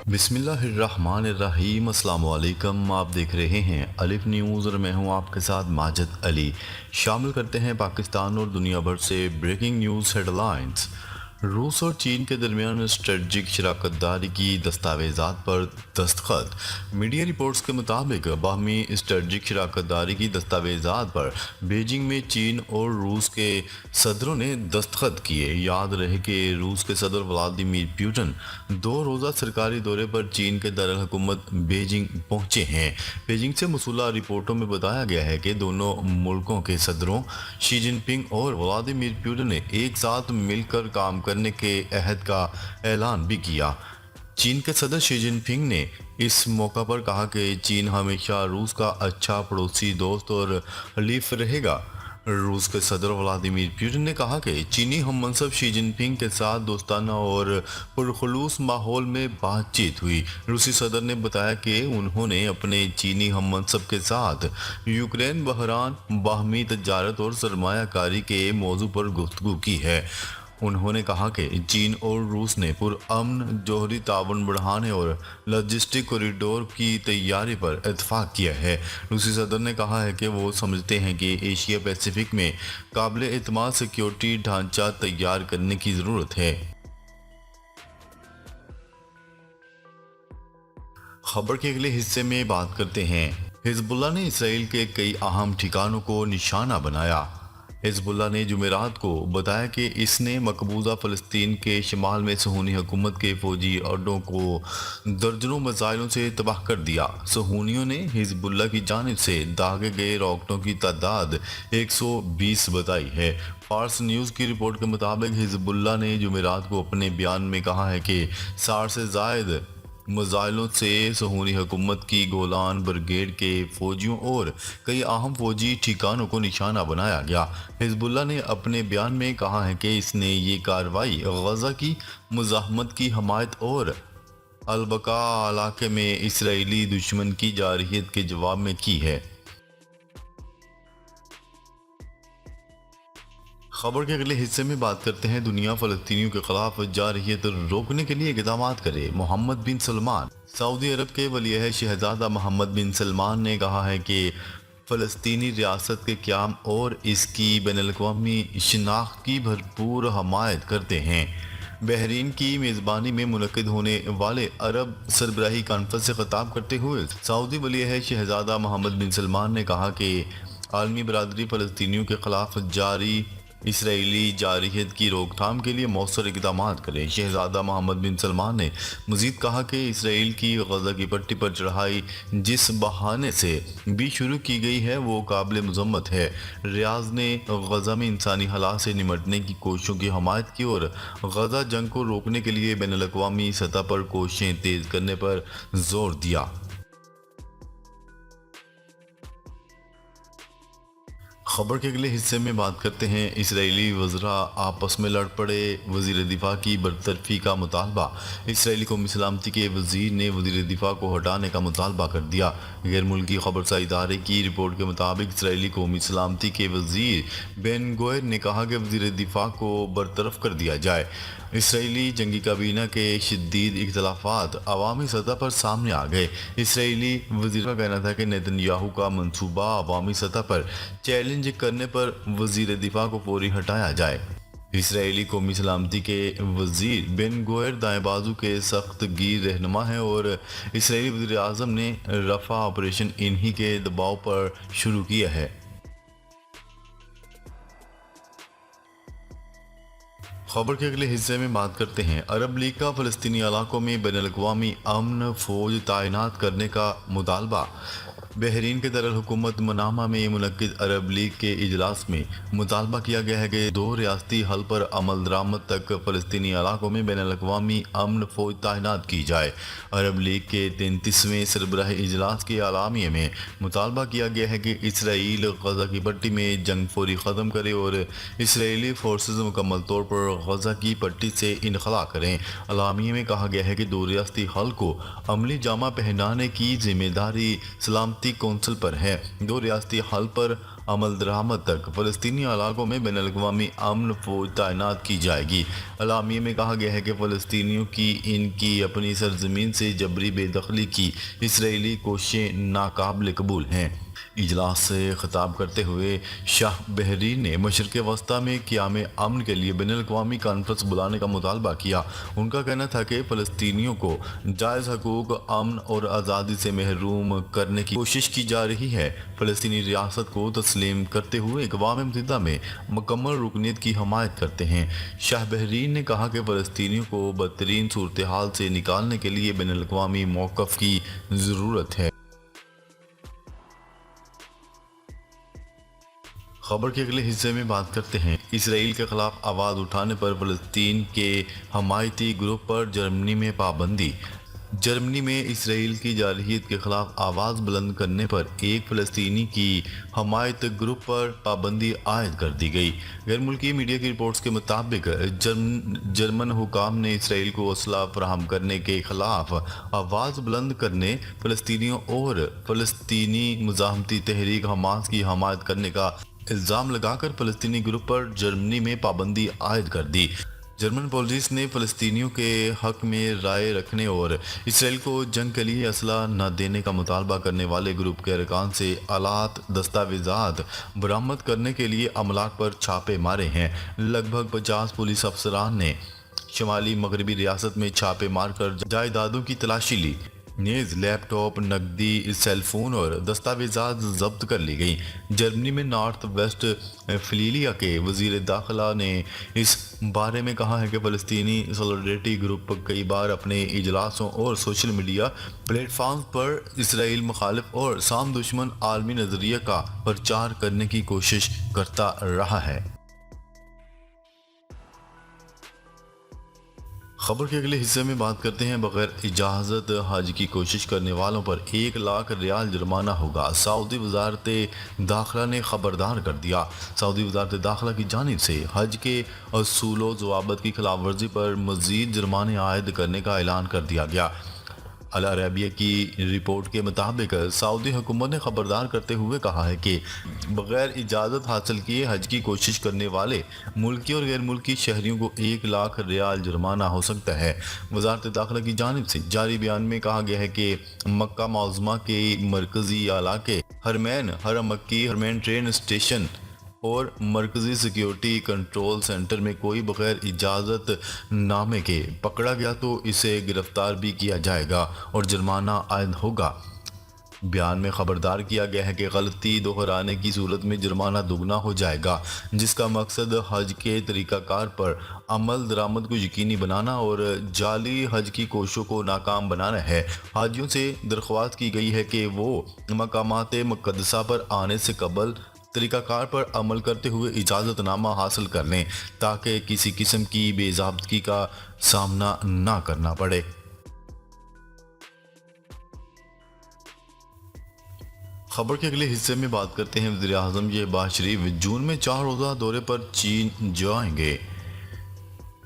बिस्मिल्लाहिर्रहमानिर्रहीम। अस्सलाम वालेकुम। आप देख रहे हैं अलिफ न्यूज़ और मैं हूं आपके साथ माजिद अली। शामिल करते हैं पाकिस्तान और दुनिया भर से ब्रेकिंग न्यूज़ हेडलाइंस। रूस और चीन के दरमियान स्ट्रेटजिक शराकत दारी की दस्तावेज़ात पर दस्तखत। मीडिया रिपोर्ट्स के मुताबिक बाहमी स्ट्रेटजिक शराकत दारी की दस्तावेज़ात पर बीजिंग में चीन और रूस के सदरों ने दस्तखत किए। याद रहे कि रूस के सदर व्लादिमीर पुतिन 2 रोज़ा सरकारी दौरे पर चीन के दारुल हुकूमत बीजिंग पहुंचे हैं। बीजिंग से मौसूला रिपोर्टों में बताया गया है कि दोनों मुल्कों के सदरों शी जिनपिंग और व्लादिमीर पुतिन ने एक साथ मिलकर काम करने के अहद का ऐलान भी किया। चीन के सदर शी जिनपिंग ने इस मौका पर कहा कि चीन हमेशा रूस का अच्छा पड़ोसी, दोस्त और हलीफ रहेगा। रूस के सदर व्लादिमीर पुतिन ने कहा कि चीनी हम मनसब शी जिनपिंग के साथ दोस्ताना और पुरखलूस माहौल में बातचीत हुई। रूसी सदर ने बताया कि उन्होंने अपने चीनी हम मनसब के साथ यूक्रेन बहरान, बाहमी तजारत और सरमायाकारी के मौजू पर गुफ्तगू की है। उन्होंने कहा कि चीन और रूस ने पुरअमन जोहरी ताउन बढ़ाने और लॉजिस्टिक कॉरिडोर की तैयारी पर इत्तफाक किया है। रूसी सदर ने कहा है कि वो समझते हैं कि एशिया पैसिफिक में काबिल एतमाद सिक्योरिटी ढांचा तैयार करने की ज़रूरत है। खबर के अगले हिस्से में बात करते हैं। हिजबुल्लाह ने इसराइल के कई अहम ठिकानों को निशाना बनाया। हिजबुल्लाह ने जुमेरात को बताया कि इसने मकबूजा फ़लस्तीन के शिमाल में सहूनी हुकूमत के फौजी अड्डों को दर्जनों मिसाइलों से तबाह कर दिया। सहूनियों ने हिजबुल्लाह की जानिब से दागे गए रॉकेटों की तादाद 120 बताई है। फार्स न्यूज़ की रिपोर्ट के मुताबिक हिजबुल्लाह ने जुमेरात को अपने बयान में कहा है कि 60 से ज़ायद मिसाइलों से सहूनी हुकूमत की गोलान ब्रिगेड के फौजियों और कई अहम फौजी ठिकानों को निशाना बनाया गया। हिजबुल्लाह ने अपने बयान में कहा है कि इसने ये कार्रवाई गजा की मुज़ाहमत की हमायत और अलबका इलाके में इसराइली दुश्मन की जारहियत के जवाब में की है। खबर के अगले हिस्से में बात करते हैं। दुनिया फ़लस्तीनियों के खिलाफ जारहियत रोकने के लिए इक़दाम करे। मोहम्मद बिन सलमान। सऊदी अरब के वलीअहद शहजादा मोहम्मद बिन सलमान ने कहा है कि फ़लस्तीनी रियासत के क़याम और इसकी बैनुल-अक़वामी शिनाख्त की भरपूर हमायत करते हैं। बहरीन की मेज़बानी में मुनक़िद होने वाले अरब सरबराही कॉन्फ्रेंस से खिताब करते हुए सऊदी वलीअहद शहजादा मोहम्मद बिन सलमान ने कहा कि आलमी बरादरी फ़लस्तीनियों के खिलाफ जारी इसराइली जारहियत की रोकथाम के लिए मौसर इक़दाम करे। शहजादा मोहम्मद बिन सलमान ने मज़ीद कहा कि इसराइल की गजा की पट्टी पर चढ़ाई जिस बहाने से भी शुरू की गई है वो काबिल मज़म्मत है। रियाज़ ने गजा में इंसानी हालात से निमटने की कोशिशों की हमायत की और गजा जंग को रोकने के लिए बैनुल-अक़वामी सतह पर कोशिशें तेज़ करने पर जोर दिया। खबर के अगले हिस्से में बात करते हैं। इसराइली वज़रा आपस में लड़ पड़े। वज़ीर दिफा की बरतरफी का मुतालबा। इसराइली कौमी सलामती के वज़ीर ने वज़ीर दिफा को हटाने का मुतालबा कर दिया। गैर मुल्की खबरसा इदारे की रिपोर्ट के मुताबिक इसराइली कौमी सलामती के वज़ीर बेन गोयर ने कहा कि वज़ीर दिफा को बरतरफ कर दिया जाए। इसराइली जंगी काबीना के शदीद इख्तलाफात अवामी सतह पर सामने आ गए। इसराइली वज़ीर का कहना था कि नेतन्याहू का मंसूबा अवामी सतह पर चैलेंज करने पर वज़ीर दिफा को फौरी हटाया जाए। इसराइली कौमी सलामती के वज़ीर बेन गोयर दाएं बाजू के सख्त गिर रहनुमा हैं और इसराइली वज़ीर आज़म ने रफ़ा ऑपरेशन इन्हीं के दबाव पर शुरू किया है। खबर के अगले हिस्से में बात करते हैं। अरब लीग का फ़लस्तीनी इलाकों में बैनुल-अक़वामी अमन फ़ौज तैनात करने का मुतालबा। बहरीन के दारुल हुकूमत मनामा में मुनक़िद अरब लीग के इजलास में मुतालबा किया गया है कि 2 रियासती हल पर अमल दरामद तक फ़लस्तीनी इलाकों में बैनुल-अक़वामी अमन फ़ौज तैनात की जाए। अरब लीग के 33वें सरबराही इजलास के आलामिया में मुतालबा किया गया है कि इसराइल गजा की पट्टी में जंग फौरी ख़त्म करे और इसराइली फोर्सेज मुकम्मल तौर पर गजा की पट्टी से इनखला करें। आलामिया में कहा गया है कि 2 रियासती हल को अमली जामा पहनाने की जिम्मेदारी सलामती कौंसिल पर है। 2 रियासती हल पर عمل درآمد تک فلسطینی علاقوں میں بین الاقوامی امن فوج تعینات کی جائے گی۔ اعلامیے میں کہا گیا ہے کہ فلسطینیوں کی ان کی اپنی سرزمین سے جبری بے دخلی کی اسرائیلی کوششیں ناقابل قبول ہیں۔ اجلاس سے خطاب کرتے ہوئے شاہ بحرین نے مشرق وسطیٰ میں قیام امن کے لیے بین الاقوامی کانفرنس بلانے کا مطالبہ کیا۔ ان کا کہنا تھا کہ فلسطینیوں کو جائز حقوق، امن اور آزادی سے محروم کرنے کی کوشش کی جا رہی ہے۔ فلسطینی ریاست کو تسلیم کرتے ہوئے اقوام متحدہ میں مکمل رکنیت کی حمایت کرتے ہیں۔ شاہ بحرین نے کہا کہ فلسطینیوں کو بدترین صورتحال سے نکالنے کے لیے بین الاقوامی موقف کی ضرورت ہے۔ خبر کے اگلے حصے میں بات کرتے ہیں اسرائیل کے خلاف آواز اٹھانے پر فلسطین کے حمایتی گروپ پر جرمنی میں پابندی۔ جرمنی میں اسرائیل کی جارحیت کے خلاف آواز بلند کرنے پر ایک فلسطینی کی حمایت گروپ پر پابندی عائد کر دی گئی۔ غیر ملکی میڈیا کی رپورٹس کے مطابق جرمن حکام نے اسرائیل کو اسلحہ فراہم کرنے کے خلاف آواز بلند کرنے، فلسطینیوں اور فلسطینی مزاحمتی تحریک حماس کی حمایت کرنے کا الزام لگا کر فلسطینی گروپ پر جرمنی میں پابندی عائد کر دی۔ جرمن پولیس نے فلسطینیوں کے حق میں رائے رکھنے اور اسرائیل کو جنگ کے لیے اسلحہ نہ دینے کا مطالبہ کرنے والے گروپ کے ارکان سے آلات، دستاویزات برآمد کرنے کے لیے عملات پر چھاپے مارے ہیں۔ لگ بھگ 50 پولیس افسران نے شمالی مغربی ریاست میں چھاپے مار کر جائیدادوں کی تلاشی لی۔ نیز لیپ ٹاپ، نقدی، سیل فون اور دستاویزات ضبط کر لی گئی۔ جرمنی میں نارتھ ویسٹ فلیلیا کے وزیر داخلہ نے اس بارے میں کہا ہے کہ فلسطینی سولیڈریٹی گروپ کئی بار اپنے اجلاسوں اور سوشل میڈیا پلیٹ فارمز پر اسرائیل مخالف اور سام دشمن عالمی نظریہ کا پرچار کرنے کی کوشش کرتا رہا ہے۔ خبر کے اگلے حصے میں بات کرتے ہیں بغیر اجازت حج کی کوشش کرنے والوں پر 1 لاکھ ریال جرمانہ ہوگا۔ سعودی وزارت داخلہ نے خبردار کر دیا۔ سعودی وزارت داخلہ کی جانب سے حج کے اصول و ضوابط کی خلاف ورزی پر مزید جرمانے عائد کرنے کا اعلان کر دیا گیا۔ العربیہ کی رپورٹ کے مطابق سعودی حکومت نے خبردار کرتے ہوئے کہا ہے کہ بغیر اجازت حاصل کیے حج کی کوشش کرنے والے ملکی اور غیر ملکی شہریوں کو 1 لاکھ ریال جرمانہ ہو سکتا ہے۔ وزارت داخلہ کی جانب سے جاری بیان میں کہا گیا ہے کہ مکہ معظمہ کے مرکزی علاقے حرمین، حرم مکی، حرمین ٹرین اسٹیشن اور مرکزی سیکیورٹی کنٹرول سینٹر میں کوئی بغیر اجازت نامے کے پکڑا گیا تو اسے گرفتار بھی کیا جائے گا اور جرمانہ عائد ہوگا۔ بیان میں خبردار کیا گیا ہے کہ غلطی دہرانے کی صورت میں جرمانہ دگنا ہو جائے گا، جس کا مقصد حج کے طریقہ کار پر عمل درآمد کو یقینی بنانا اور جعلی حج کی کوششوں کو ناکام بنانا ہے۔ حاجیوں سے درخواست کی گئی ہے کہ وہ مقامات مقدسہ پر آنے سے قبل طریقہ کار پر عمل کرتے ہوئے اجازت نامہ حاصل کر لیں تاکہ کسی قسم کی بے ضابطگی کا سامنا نہ کرنا پڑے۔ خبر کے اگلے حصے میں بات کرتے ہیں وزیر اعظم شہباز شریف جون میں 4 روزہ دورے پر چین جائیں گے۔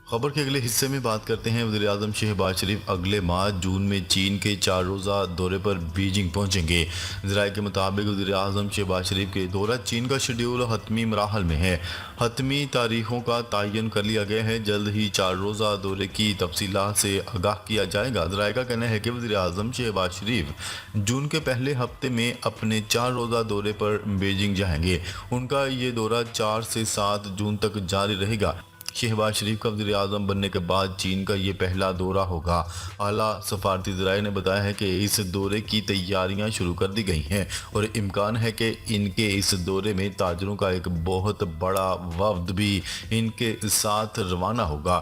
خبر کے اگلے حصے میں بات کرتے ہیں وزیر اعظم شہباز شریف اگلے ماہ جون میں چین کے 4 روزہ دورے پر بیجنگ پہنچیں گے۔ ذرائع کے مطابق وزیر اعظم شہباز شریف کے دورہ چین کا شیڈول حتمی مراحل میں ہے۔ حتمی تاریخوں کا تعین کر لیا گیا ہے۔ جلد ہی 4 روزہ دورے کی تفصیلات سے آگاہ کیا جائے گا۔ ذرائع کا کہنا ہے کہ وزیر اعظم شہباز شریف جون کے پہلے ہفتے میں اپنے 4 روزہ دورے پر بیجنگ جائیں گے۔ ان کا یہ دورہ 4 سے 7 جون تک جاری رہے گا۔ شہباز شریف کا وزیر اعظم بننے کے بعد چین کا یہ پہلا دورہ ہوگا۔ اعلیٰ سفارتی ذرائع نے بتایا ہے کہ اس دورے کی تیاریاں شروع کر دی گئی ہیں اور امکان ہے کہ ان کے اس دورے میں تاجروں کا ایک بہت بڑا وفد بھی ان کے ساتھ روانہ ہوگا۔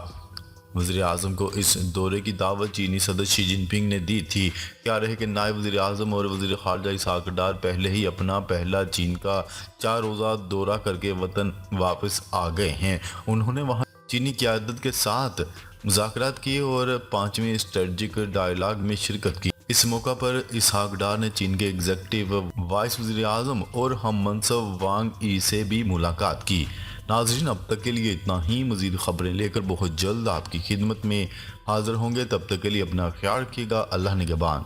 وزیر اعظم کو اس دورے کی دعوت چینی صدر شی جن پنگ نے دی تھی۔ کیا رہے کہ نائب وزیر اعظم اور وزیر خارجہ اسحاق ڈار پہلے ہی اپنا پہلا چین کا 4 روزہ دورہ کر کے وطن واپس آ گئے ہیں۔ انہوں نے وہاں چینی قیادت کے ساتھ مذاکرات کیے اور 5ویں اسٹریٹجک ڈائیلاگ میں شرکت کی۔ اس موقع پر اسحاق ڈار نے چین کے ایگزیکٹو وائس وزیر اعظم اور ہم منصب وانگ ای سے بھی ملاقات کی۔ ناظرین، اب تک کے لیے اتنا ہی۔ مزید خبریں لے کر بہت جلد آپ کی خدمت میں حاضر ہوں گے۔ تب تک کے لیے اپنا خیال رکھیے گا۔ اللہ نگہبان۔